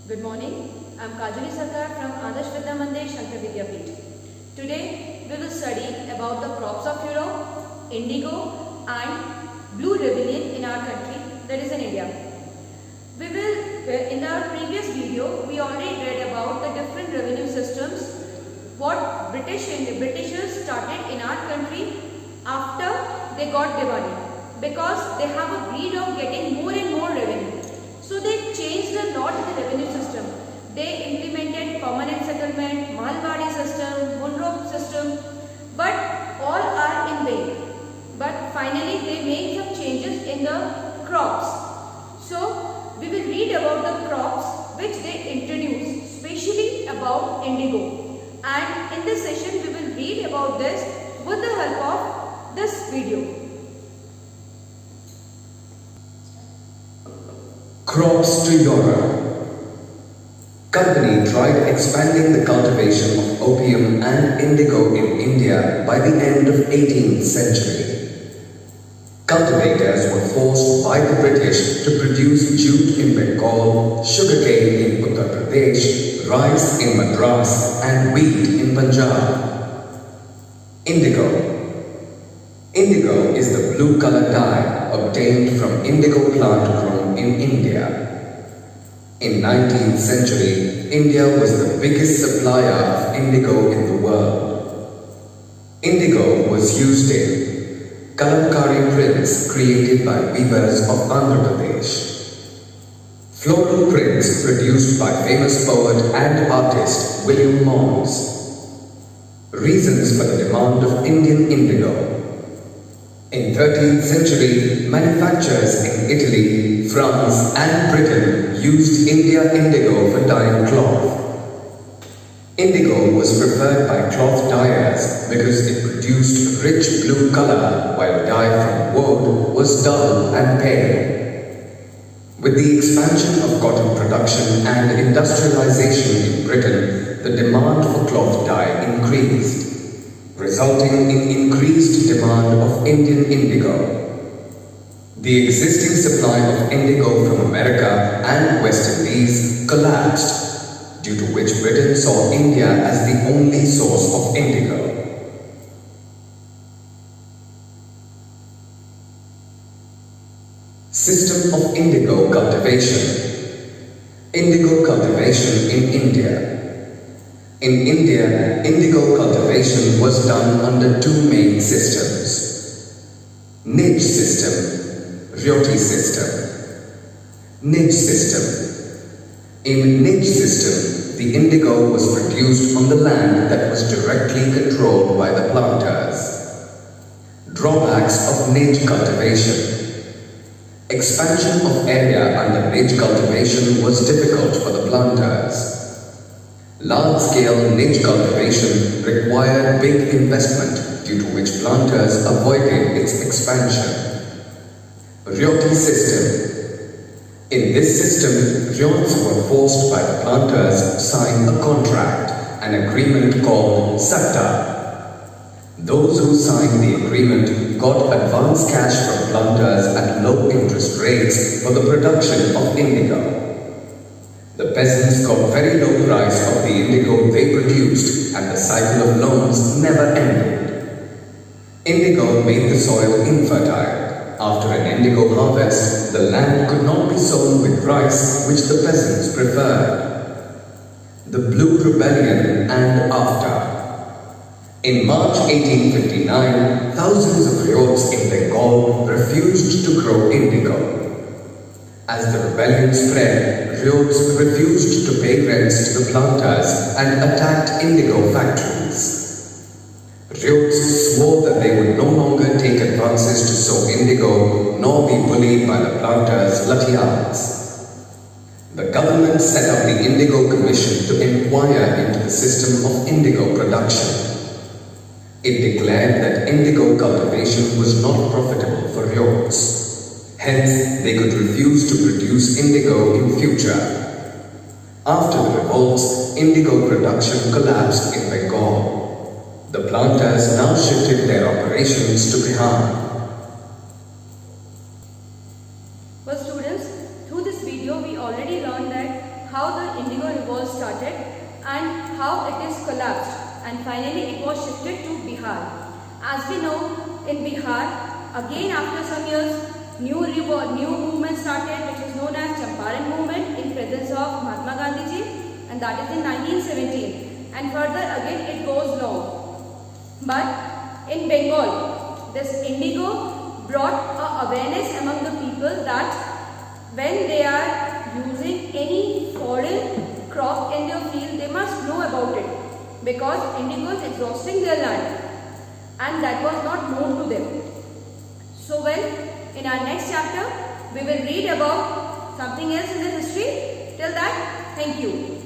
Good morning. I am Kajoli Sarkar from ADARSH MANDIR, SHANKAR PEETH. Today we will study about the crops of Europe, indigo and blue rebellion in our country, that is in India. In our previous video, we already read about the different revenue systems, what Britishers started in our country after they got divided, because they have a greed of getting more and more revenue. So they changed a lot in the revenue system. They implemented permanent settlement, Malwadi system, Monroe system, but all are in vain. But finally they made some changes in the crops. So we will read about the crops which they introduced, especially about indigo. And in this session we will read about this with the help of this video. Crops to Europe. Company tried expanding the cultivation of opium and indigo in India by the end of 18th century. Cultivators were forced by the British to produce jute in Bengal, sugarcane in Uttar Pradesh, rice in Madras and wheat in Punjab. Indigo. Indigo is the blue color dye obtained from indigo plant grown in India. In 19th century, India was the biggest supplier of indigo in the world. Indigo was used in kalamkari prints created by weavers of Andhra Pradesh. Floral prints produced by famous poet and artist William Morris. Reasons for the demand of Indian indigo. In 13th century, manufacturers in Italy, France and Britain used India indigo for dyeing cloth. Indigo was preferred by cloth dyers because it produced rich blue color while dye from woad was dull and pale. With the expansion of cotton production and industrialization in Britain, the demand for cloth dye increased, resulting in increased demand of Indian indigo. The existing supply of indigo from America and West Indies collapsed, due to which Britain saw India as the only source of indigo. System of indigo cultivation. Indigo cultivation in India. In India, indigo cultivation was done under two main systems: niche system, Roti system. Niche system. In niche system, the indigo was produced on the land that was directly controlled by the planters. Drawbacks of niche cultivation. Expansion of area under niche cultivation was difficult for the planters. Large-scale niche cultivation required big investment, due to which planters avoided its expansion. Roti system. In this system, ryots were forced by the planters to sign a contract, an agreement called satta. Those who signed the agreement got advance cash from planters at low interest rates for the production of indigo. The peasants got very low price of the indigo they produced, and the cycle of loans never ended. Indigo made the soil infertile. After an indigo harvest, the land could not be sown with rice, which the peasants preferred. The Blue Rebellion and after. In March 1859, thousands of ryots in Bengal refused to grow indigo. As the rebellion spread, ryots refused to pay rents to the planters and attacked indigo factories. Ryots swore that they would no longer take advances to sow indigo nor be bullied by the planters' lathiyards. The government set up the Indigo Commission to inquire into the system of indigo production. It declared that indigo cultivation was not profitable for ryots. Hence, they could refuse to produce indigo in future. After the revolts, indigo production collapsed in Bengal. The planters now shifted their operations to Bihar. Well students, through this video we already learned that how the started and how it is collapsed, and finally it was shifted to Bihar. As we know, in Bihar, again after some years, new movement started, which is known as Champaran movement in presence of Mahatma Gandhi ji, and that is in 1917. And further again it goes long. But in Bengal, this Indigo brought a awareness among the people that when they are using any foreign crop in their field, they must know about it, because indigo is exhausting their land, and that was not known to them. So in our next chapter, we will read about something else in the history. Till that, thank you.